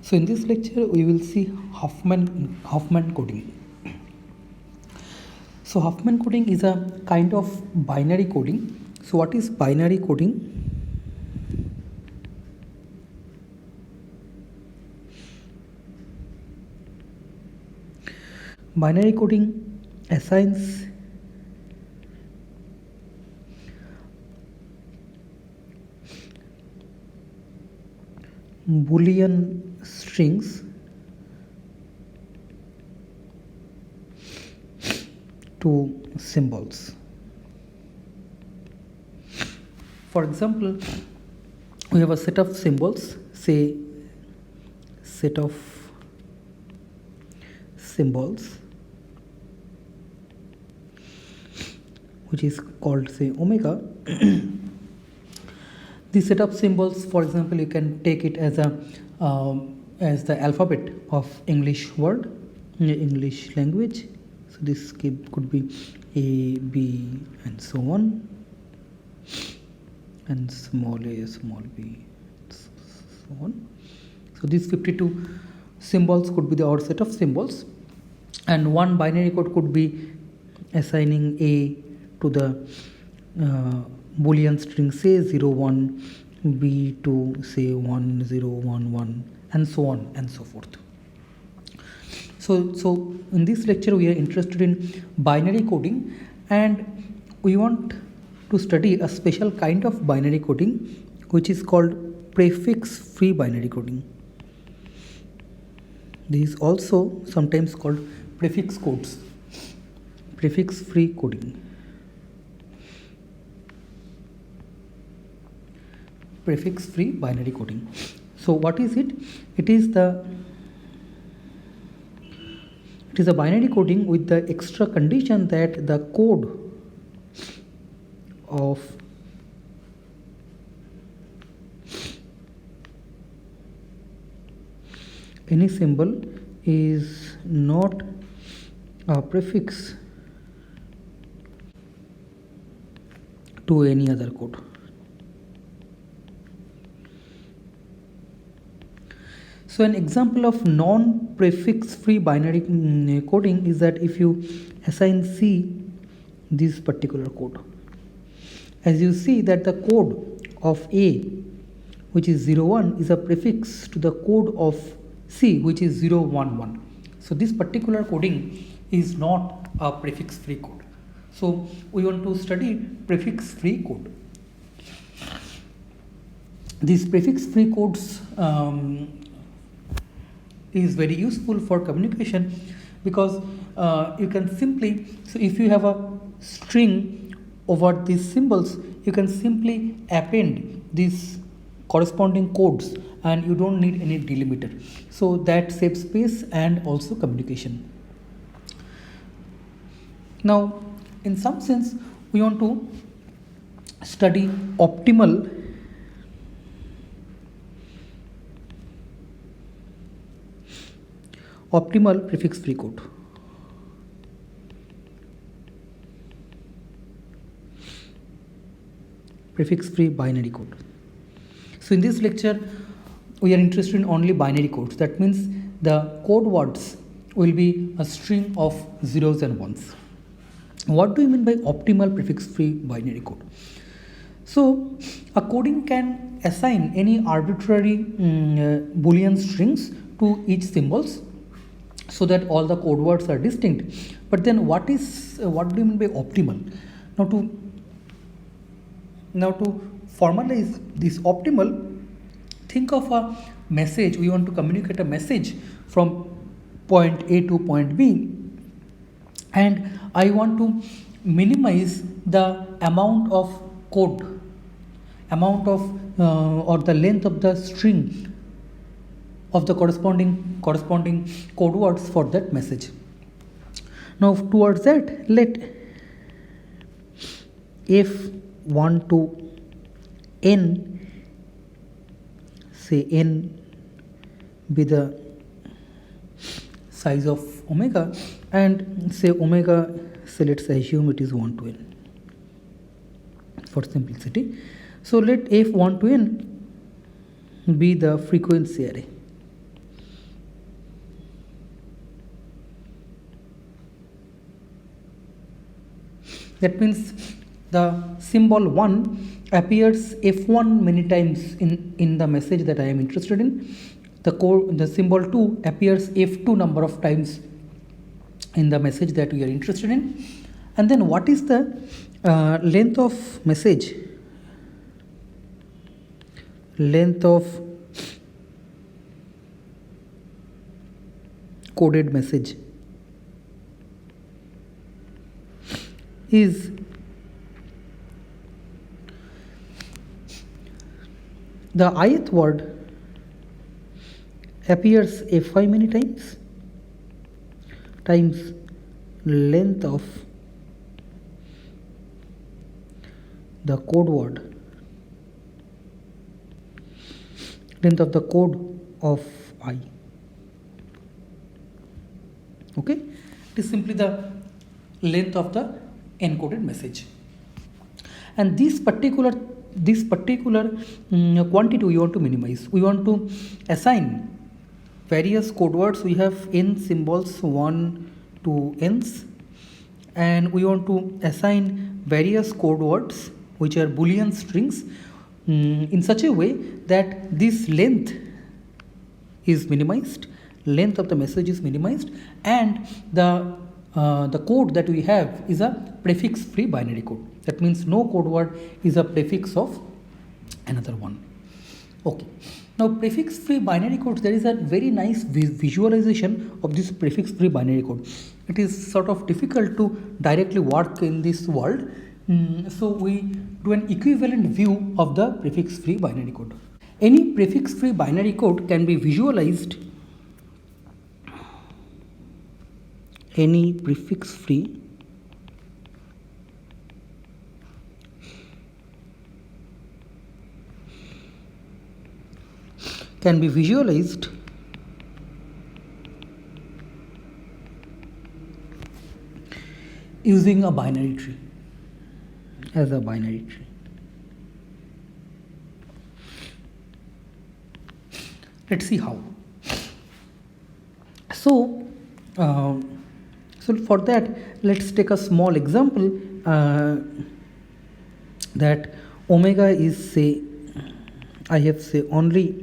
So in this lecture we will see Huffman coding. So Huffman coding is a kind of binary coding. So what is binary coding? Binary coding assigns Boolean strings to symbols. For example, we have a set of symbols, say set of symbols which is called, say, omega. This set of symbols, for example, you can take it as the alphabet of English word, English language. So this could be A, B, and so on, and small a, small b, so on. So these 52 symbols could be our set of symbols, and one binary code could be assigning A to the Boolean string, say 0, 1, B to say 1, 0, 1, 1, and so on and so forth. So in this lecture we are interested in binary coding, and we want to study a special kind of binary coding which is called prefix-free binary coding. This is also sometimes called prefix codes, prefix-free coding. Prefix-free binary coding. So what is it? It is a binary coding with the extra condition that the code of any symbol is not a prefix to any other code. So an example of non-prefix free binary coding is that if you assign C this particular code, as you see that the code of A, which is 01, is a prefix to the code of C, which is 011. So this particular coding is not a prefix free code. So we want to study prefix free code. These prefix free codes is very useful for communication, because you can simply, so if you have a string over these symbols, you can simply append these corresponding codes and you don't need any delimiter. So that saves space and also communication. Now, in some sense, we want to study optimal prefix free code. Prefix free binary code. So in this lecture we are interested in only binary codes. That means the code words will be a string of zeros and ones. What do you mean by optimal prefix free binary code? So a coding can assign any arbitrary Boolean strings to each symbols, so that all the code words are distinct. But then what do you mean by optimal? Now to formalize this optimal, think of a message. We want to communicate a message from point A to point B, and I want to minimize the amount of code, or the length of the string of the corresponding code words for that message. Now towards that, let f1 to n, say n be the size of omega, and say omega, say let's assume it is 1 to n for simplicity. So let f1 to n be the frequency array. That means the symbol 1 appears F1 many times in the message that I am interested in. The symbol 2 appears F2 number of times in the message that we are interested in. And then what is the length of message? Length of coded message is the ith word appears F5 many times length of the code word, length of the code of I. Okay, it is simply the length of the encoded message, and this particular quantity we want to minimize. We want to assign various code words. We have n symbols, 1 to n's, and we want to assign various code words which are Boolean strings in such a way that this length is minimized, length of the message is minimized, and the code that we have is a prefix free binary code. That means no code word is a prefix of another one. Okay, now prefix free binary code, there is a very nice visualization of this prefix free binary code. It is sort of difficult to directly work in this world, so we do an equivalent view of the prefix free binary code. Any prefix free binary code can be visualized. Any prefix free can be visualized using a binary tree, as a binary tree. Let's see how. So for that, let's take a small example that omega is, say, I have say only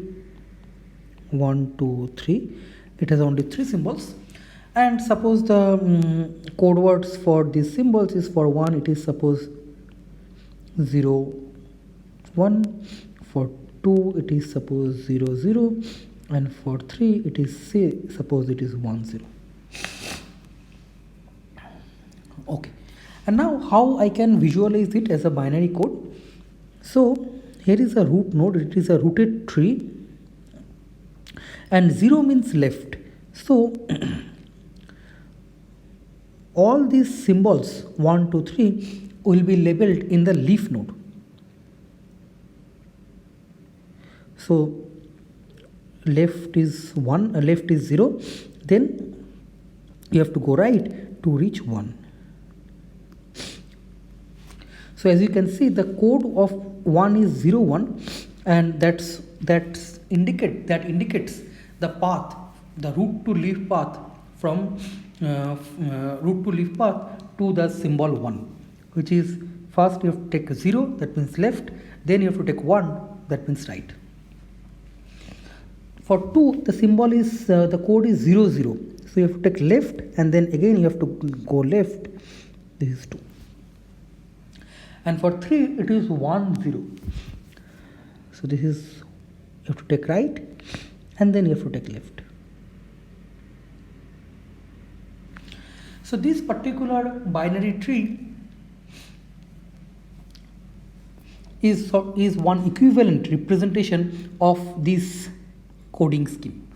1, 2, 3. It has only 3 symbols, and suppose the code words for these symbols is for 1 it is suppose 0, 1, for 2 it is suppose 0, 0, and for 3 it is, say, suppose it is 1, 0. Okay, and now how I can visualize it as a binary code? So here is a root node, it is a rooted tree, and 0 means left. So all these symbols 1, 2, 3 will be labeled in the leaf node. So left is 1, left is 0, then you have to go right to reach 1. So as you can see, the code of 1 is 0, 1, and that indicates the path, the root to leaf path from root to leaf path to the symbol 1, which is first you have to take 0, that means left, then you have to take 1, that means right. For 2, the symbol is the code is 0, 0, so you have to take left, and then again you have to go left. This is 2. And for 3 it is 1, 0. So this is, you have to take right, and then you have to take left. So this particular binary tree is one equivalent representation of this coding scheme.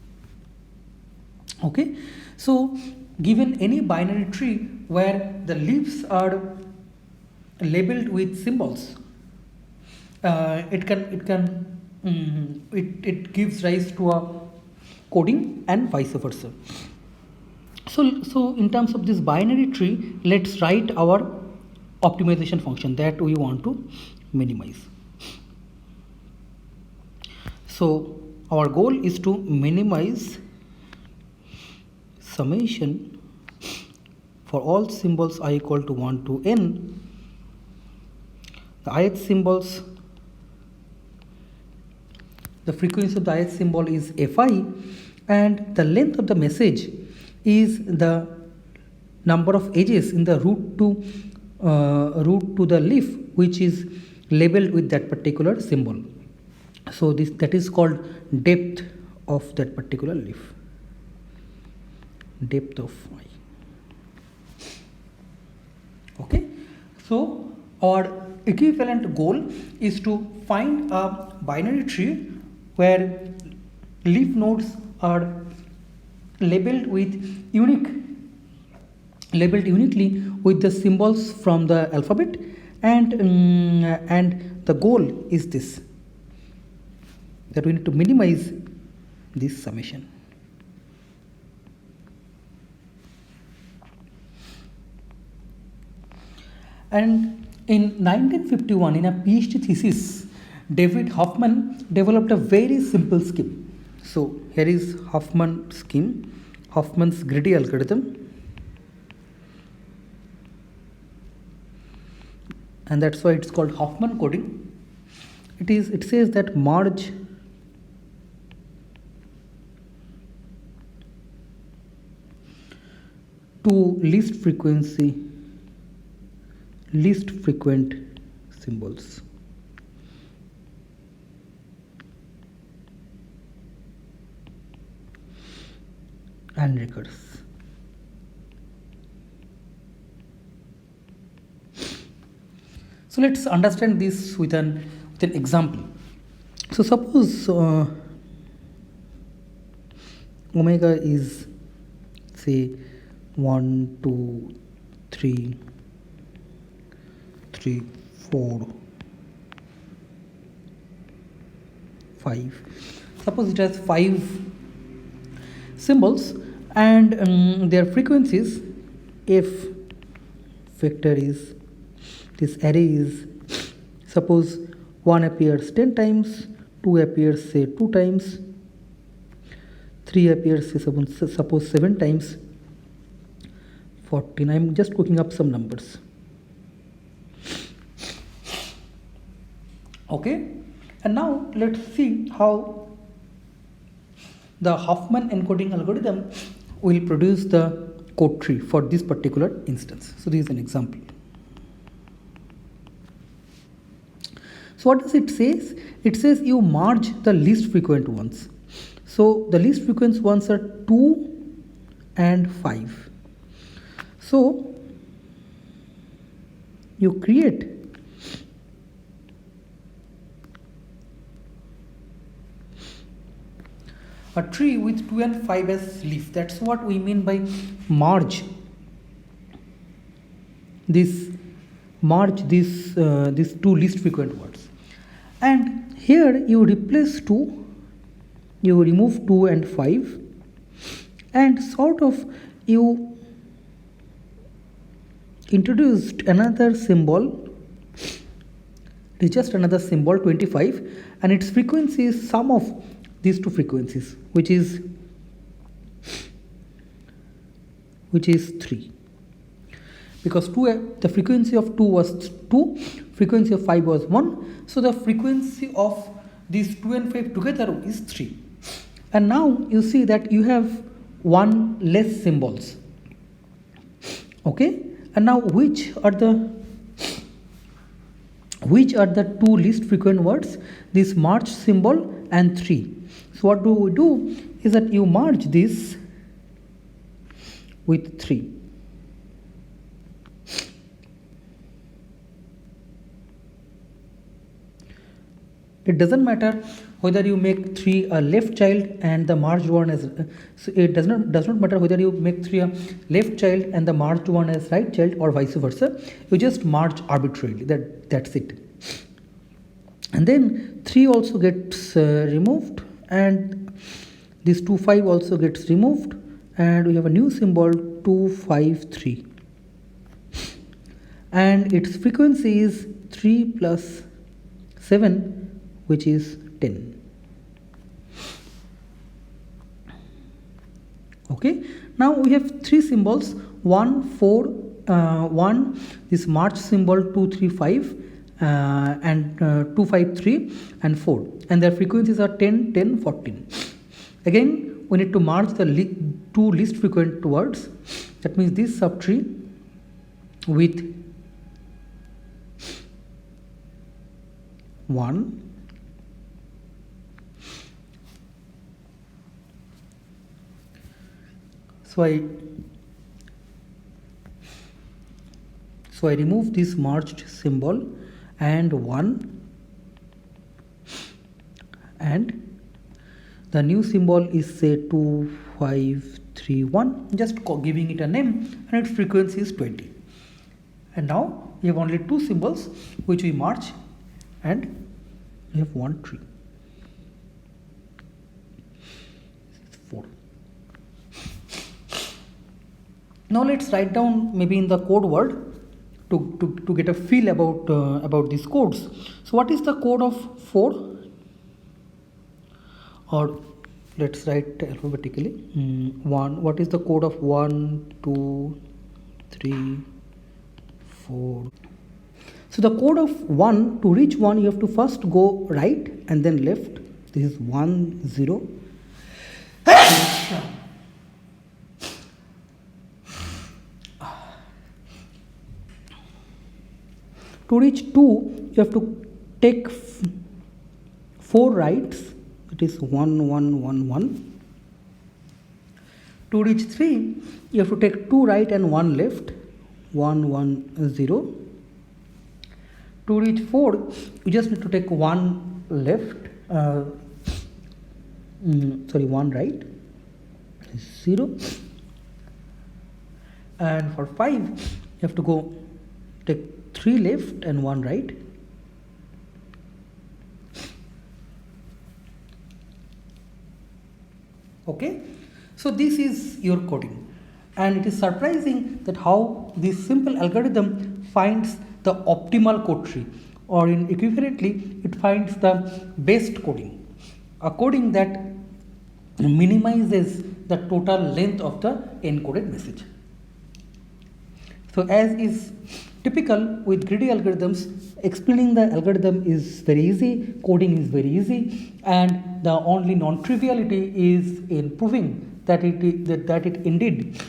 Okay, so given any binary tree where the leaves are labeled with symbols, it gives rise to a coding and vice versa. So in terms of this binary tree, let's write our optimization function that we want to minimize. So our goal is to minimize summation for all symbols I equal to 1 to n The ith symbols, the frequency of the ith symbol is fi, and the length of the message is the number of edges in the root to the leaf, which is labeled with that particular symbol. So that is called depth of that particular leaf. Depth of I. Okay, so our equivalent goal is to find a binary tree where leaf nodes are labeled uniquely with the symbols from the alphabet, and the goal is this, that we need to minimize this summation. And in 1951, in a PhD thesis, David Huffman developed a very simple scheme. So here is Huffman's scheme, Huffman's greedy algorithm. And that's why it's called Huffman coding. It says that merge two least frequent symbols. And recurs. So let's understand this with an example. So suppose omega is, say, 1, 2, 3, 4, 5. Suppose it has 5 symbols, and their frequencies, f vector is, this array is, suppose 1 appears 10 times, 2 appears say 2 times, 3 appears say suppose 7 times, 14. I'm just cooking up some numbers. Okay, and now let's see how the Huffman encoding algorithm will produce the code tree for this particular instance. So this is an example. So what does it say? It says you merge the least frequent ones. So the least frequent ones are 2 and 5. So you create a tree with 2 and 5 as leaf. That's what we mean by merge these two least frequent words. And here you replace 2, you remove 2 and 5, and sort of you introduced another symbol. It is just another symbol, 25, and its frequency is sum of these two frequencies, which is 3, because the frequency of 2 was 2, frequency of 5 was 1, so the frequency of these 2 and 5 together is 3. And now you see that you have one less symbols. Okay, and now which are the two least frequent words? This merge symbol and 3. So what do we do is that you merge this with 3. It doesn't matter whether you make 3 a left child and the merged one as, so it does not matter whether you make 3 a left child and the merged one as right child, or vice versa. You just merge arbitrarily. That's it. And then 3 also gets removed, and this 2 5 also gets removed, and we have a new symbol 2 5 3, and its frequency is 3 plus 7, which is 10. Okay, now we have 3 symbols, 1 4 1, this merge symbol 2 3 5, and 253 and 4, and their frequencies are 10, 10, 14. Again, we need to merge the two least frequent words. That means this subtree with 1, so I remove this merged symbol and 1, and the new symbol is say 2531, just giving it a name, and its frequency is 20. And now we have only two symbols which we merge, and we have one tree. 4. Now let's write down maybe in the code word to get a feel about these codes. So what is the code of 4? Or let's write alphabetically. 1. What is the code of 1, 2, 3, 4? So the code of 1, to reach 1, you have to first go right and then left. This is 1, 0. To reach 2, you have to take 4 rights. It is 1, 1, 1, 1. To reach 3, you have to take 2 right and 1 left. 1, 1, 0. To reach 4, you just need to take 1 left. 1 right. 0. And for 5, you have to go take 3 left and 1 right. Okay, so this is your coding, and it is surprising that how this simple algorithm finds the optimal code tree, or in equivalently it finds the best coding, a coding that minimizes the total length of the encoded message. So as is typical with greedy algorithms, explaining the algorithm is very easy, coding is very easy, and the only non-triviality is in proving that it indeed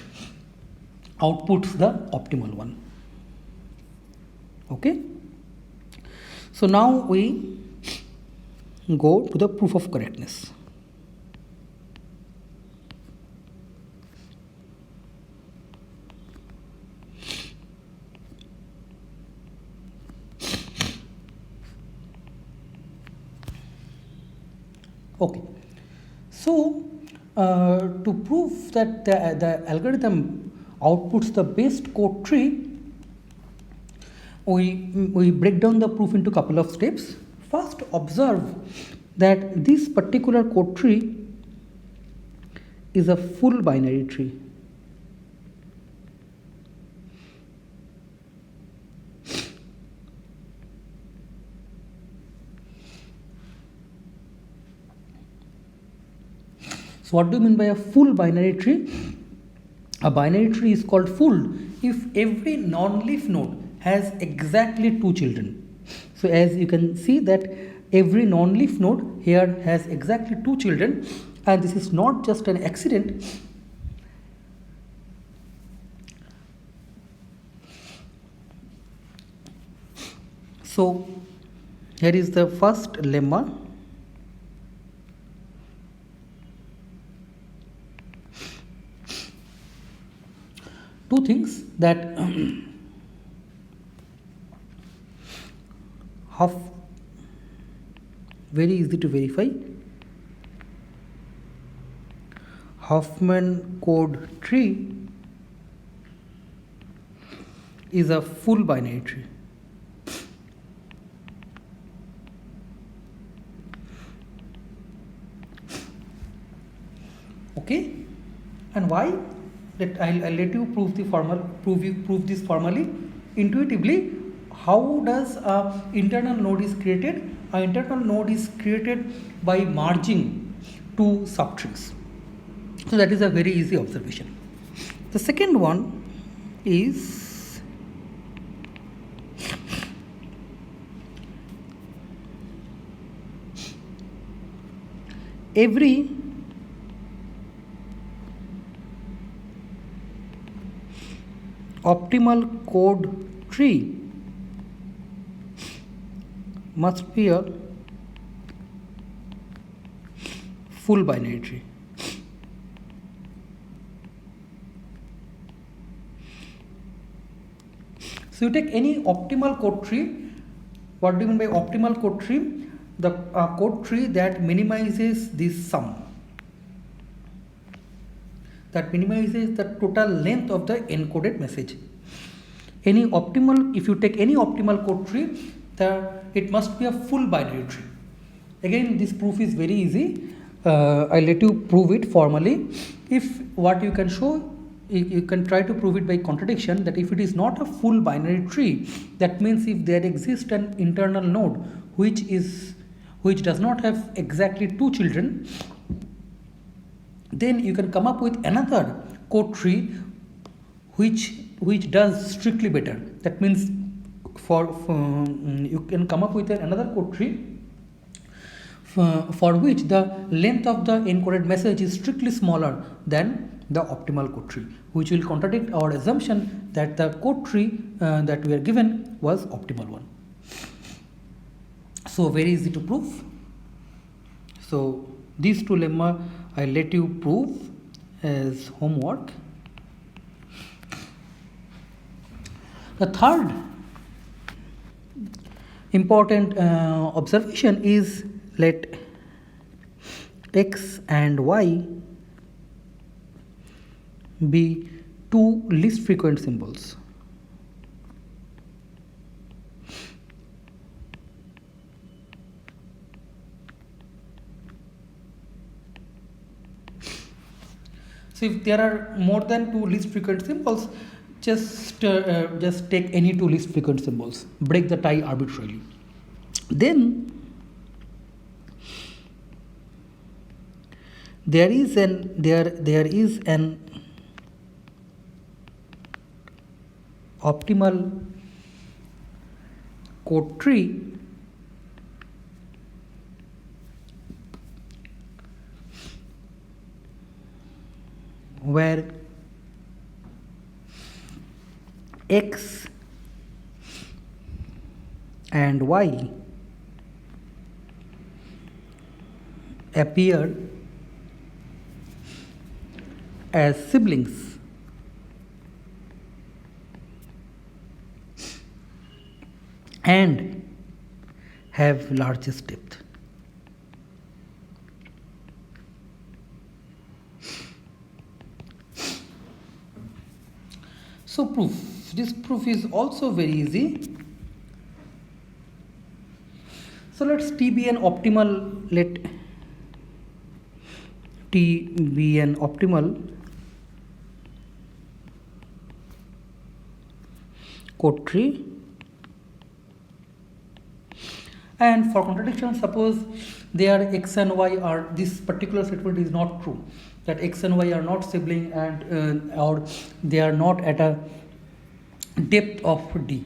outputs the optimal one. Okay. So now we go to the proof of correctness. Okay, so to prove that the algorithm outputs the best code tree, we break down the proof into a couple of steps. First, observe that this particular code tree is a full binary tree. So what do you mean by a full binary tree? A binary tree is called full if every non-leaf node has exactly 2 children. So as you can see that every non-leaf node here has exactly 2 children, and this is not just an accident. So here is the first lemma. Two things that very easy to verify. Huffman Code tree is a full binary tree. Okay, and why? That I'll let you prove this formally. Intuitively, how does an internal node is created? An internal node is created by merging 2 subtrees. So that is a very easy observation. The second one is every optimal code tree must be a full binary tree. So you take any optimal code tree. What do you mean by optimal code tree? The code tree that minimizes this sum, that minimizes the total length of the encoded message. Any optimal, if you take any optimal code tree, it must be a full binary tree. Again, this proof is very easy. I'll let you prove it formally. If what you can show, you can try to prove it by contradiction, that if it is not a full binary tree, that means if there exists an internal node which does not have exactly 2 children, then you can come up with another code tree which does strictly better. That means you can come up with another code tree for which the length of the encoded message is strictly smaller than the optimal code tree, which will contradict our assumption that the code tree that we are given was optimal one. So very easy to prove. So these 2 lemma I let you prove as homework. The third important observation is, let x and y be 2 least frequent symbols. So if there are more than 2 least frequent symbols, just take any 2 least frequent symbols, break the tie arbitrarily. Then there is an optimal code tree where x and y appear as siblings and have largest depth. So proof. This proof is also very easy. So let's T be an optimal, let T be an optimal code tree. And for contradiction, suppose their x and y are, this particular statement is not true, that x and y are not sibling and or they are not at a depth of d.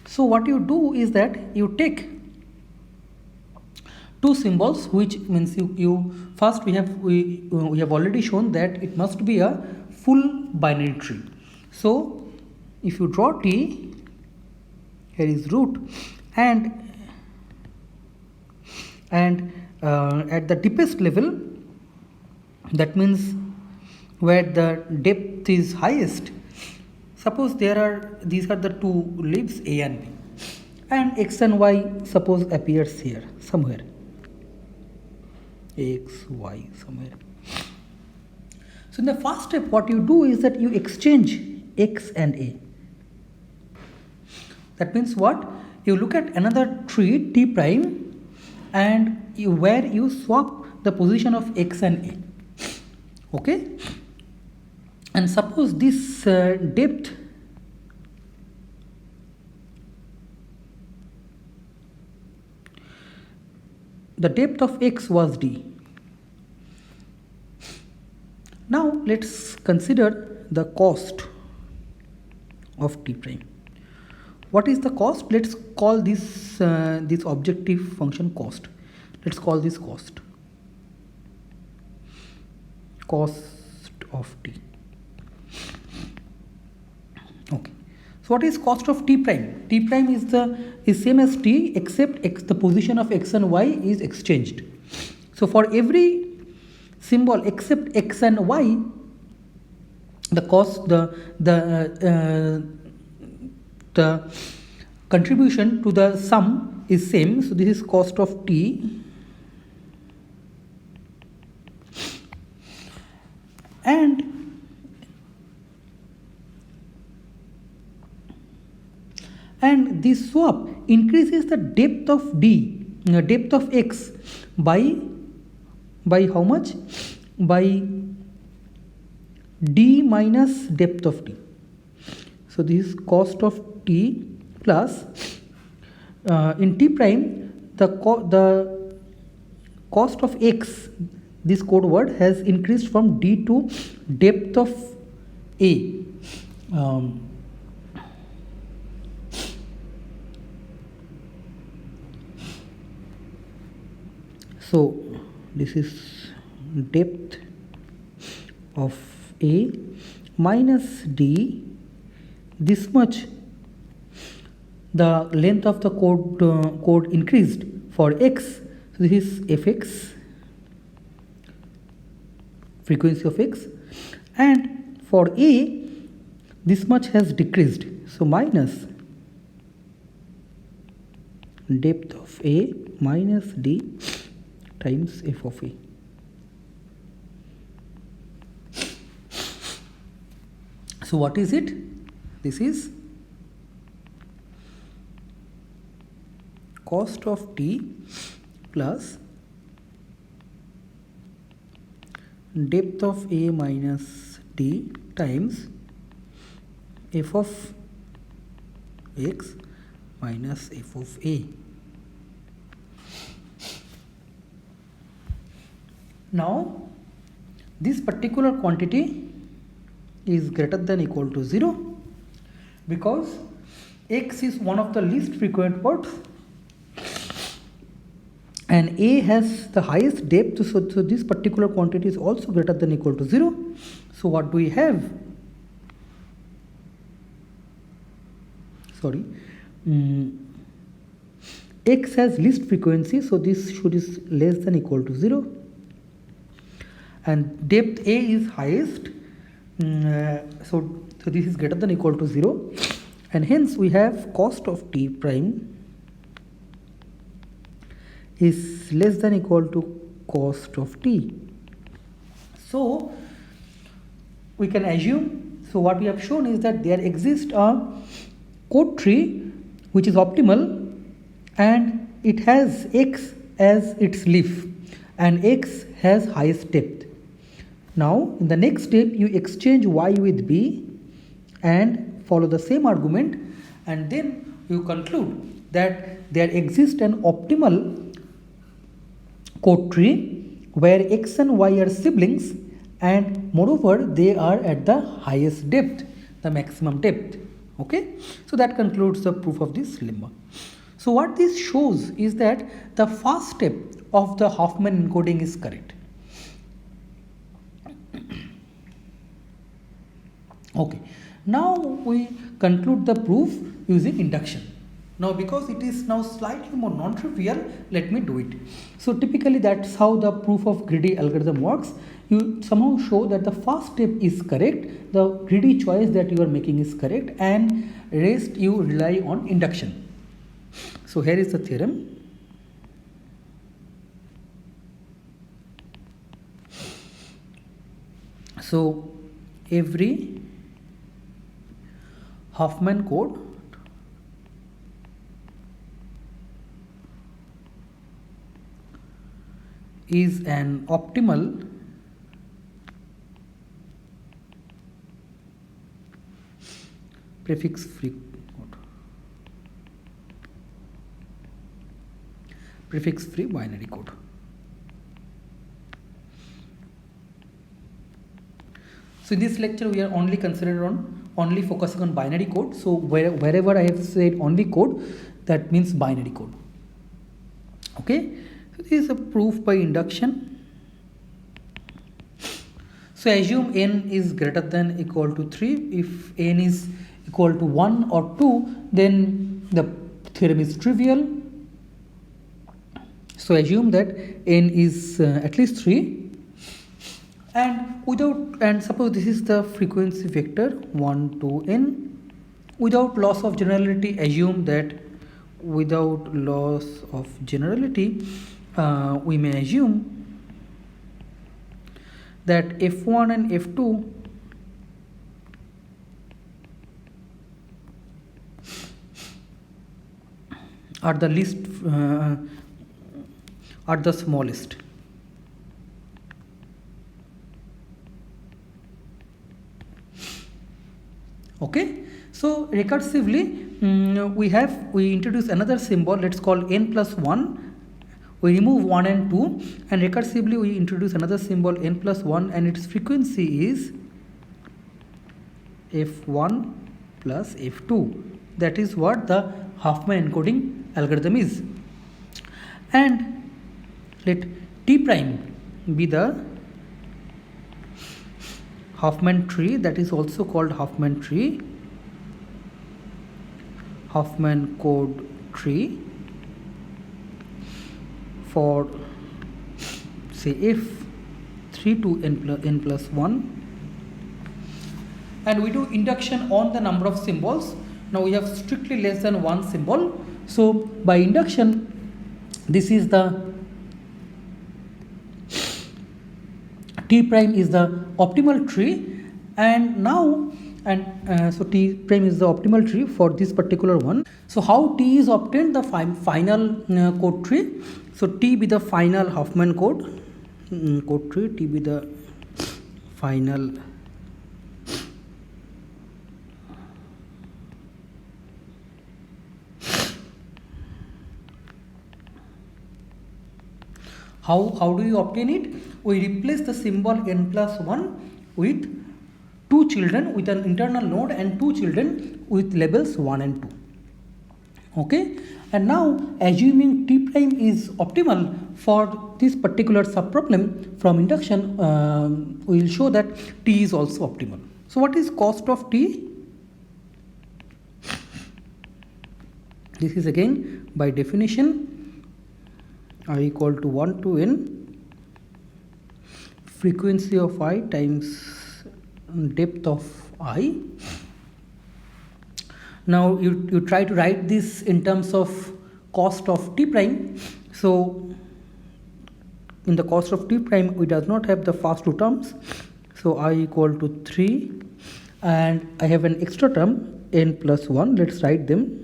So what you do is that you take 2 symbols, which means you first we have already shown that it must be a full binary tree. So if you draw T, here is root, and at the deepest level, that means where the depth is highest, suppose these are the 2 leaves A and B, and x and y suppose appears here somewhere, x, y somewhere. So in the first step, what you do is that you exchange x and A. That means what? You look at another tree T prime and where you swap the position of x and A. Okay? And suppose this depth the depth of x was d. Now let's consider the cost of T prime. What is the cost? Let's call this objective function cost. Let's call this cost. cost of t. Okay, so what is cost of t prime? T prime is same as t, except the position of x and y is exchanged. So for every symbol except x and y, the cost the contribution to the sum is same. So this is cost of t, and this swap increases the depth of depth of x by how much? By d minus depth of t. So this is cost of t plus in t prime the cost of x, this code word, has increased from d to depth of a. So this is depth of a minus d, this much the length of the code increased for x. So this is fx, frequency of x, and for a this much has decreased, so minus depth of a minus d times f of a. So what is it? This is cost of t plus depth of a minus d times f of x minus f of a. Now this particular quantity is greater than or equal to 0 because x is one of the least frequent words and a has the highest depth, so this particular quantity is also greater than or equal to 0. So what do we have? Sorry, x has least frequency, so this should is less than or equal to 0, and depth a is highest, so this is greater than or equal to 0, and hence we have cost of t prime is less than or equal to cost of t. So we can assume, so what we have shown is that there exists a code tree which is optimal and it has x as its leaf and x has highest depth. Now in the next step you exchange y with b and follow the same argument, and then you conclude that there exists an optimal code tree where x and y are siblings and moreover they are at the highest depth, the maximum depth. Okay, so that concludes the proof of this lemma. So what this shows is that the first step of the Huffman encoding is correct. Okay, now we conclude the proof using induction. Now because it is now slightly more non-trivial, let me do it. So typically that's how the proof of greedy algorithm works. You somehow show that the first step is correct, the greedy choice that you are making is correct, and rest you rely on induction. So here is the theorem. So every Huffman code is an optimal prefix free code, prefix free binary code. So in this lecture we are only focusing on binary code. So wherever I have said only code, that means binary code. Okay, so this is a proof by induction. So assume n is greater than equal to 3. If n is equal to 1 or 2, then the theorem is trivial. So assume that n is at least 3. And suppose this is the frequency vector 1 to n. Without loss of generality, assume that without loss of generality, we may assume that f1 and f2 are the least are the smallest. Okay, so recursively we introduce another symbol, let's call n plus 1. We remove 1 and 2, and recursively we introduce another symbol n plus 1, and its frequency is f1 plus f2. That is what the Huffman encoding algorithm is. And let T prime be the Huffman tree, that is also called Huffman tree, Huffman code tree for say f 3 to n plus 1, and we do induction on the number of symbols. Now we have strictly less than one symbol, so by induction this is the T prime is the optimal tree, and now so T prime is the optimal tree for this particular one. So how T is obtained? The final code tree. So T be the final Huffman code tree, T be the final How do you obtain it? We replace the symbol n plus 1 with two children with an internal node and two children with labels 1 and 2. Okay, and now assuming T prime is optimal for this particular subproblem from induction, we will show that T is also optimal. So what is cost of T? This is again by definition I equal to 1 to n frequency of I times depth of I. Now you try to write this in terms of cost of T prime. So in the cost of T prime we does not have the first two terms, so I equal to 3, and I have an extra term n plus 1. Let's write them.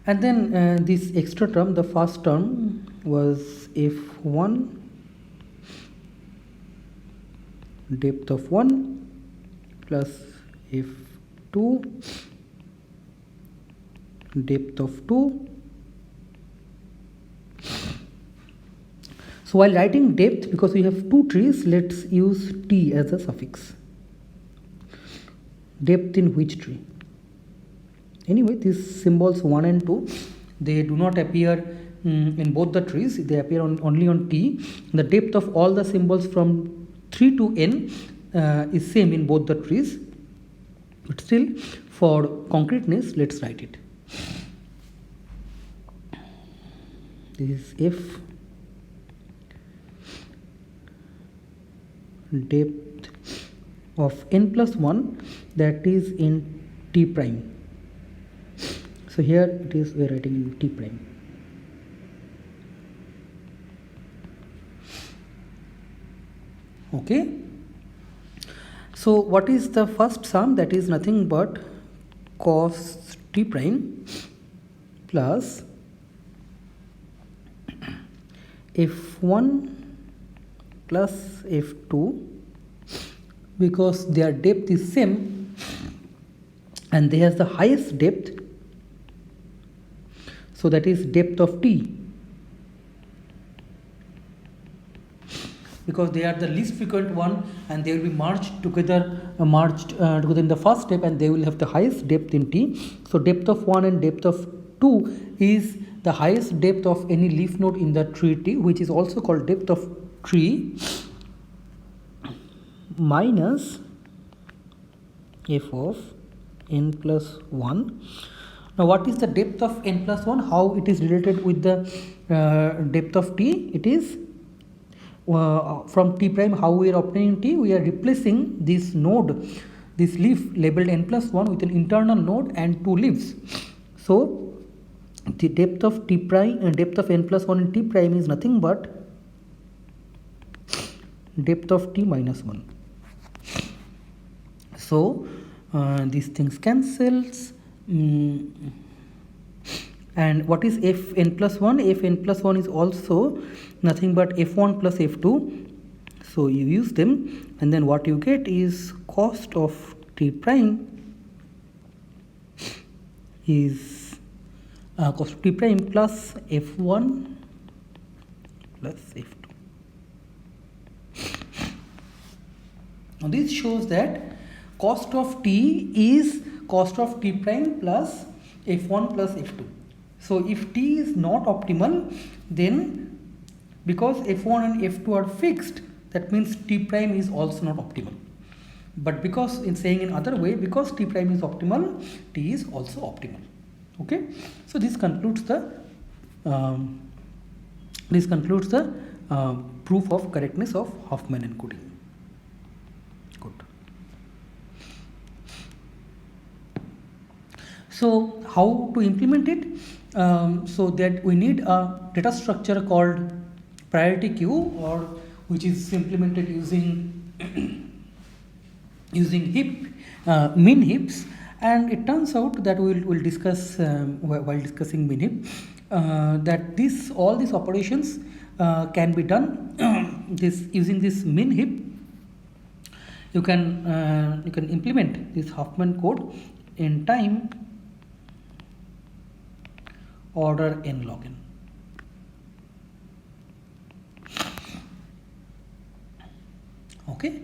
And then this extra term, the first term was f1 depth of 1 plus f2 depth of 2. So while writing depth, because we have two trees, let's use t as a suffix. Depth in which tree? Anyway, these symbols 1 and 2, they do not appear in both the trees, they appear only on T. The depth of all the symbols from 3 to n is same in both the trees, but still for concreteness let's write it. This is f depth of n plus 1, that is in T prime. So here it is, we are writing in T prime. Okay. So what is the first sum? That is nothing but cos T prime plus f1 plus f2, because their depth is same and they have the highest depth. So that is depth of T, because they are the least frequent one and they will be merged together in the first step, and they will have the highest depth in T. So depth of 1 and depth of 2 is the highest depth of any leaf node in the tree T, which is also called depth of tree, minus f of n plus 1. Now what is the depth of n plus 1? How it is related with the depth of T? It is from T prime. How we are obtaining T? We are replacing this node, this leaf labeled n plus 1 with an internal node and 2 leaves. So the depth of T prime and depth of n plus 1 in T prime is nothing but depth of T minus 1. So these things cancels. And what is fn plus 1? Fn plus 1 is also nothing but f1 plus f2. So you use them, and then what you get is cost of T prime is cost of T prime plus f1 plus f2. Now this shows that cost of T is cost of T prime plus f1 plus f2. So if T is not optimal, then because f1 and f2 are fixed, that means T prime is also not optimal. But because, in saying in other way, because T prime is optimal, T is also optimal. Okay, so this concludes the proof of correctness of Huffman encoding. Good. So how to implement it? So that we need a data structure called priority queue, or which is implemented using using heap min heaps, and it turns out that we'll discuss while discussing min heap that all these operations can be done using this min heap. You can implement this Huffman code in time order n log n. Okay.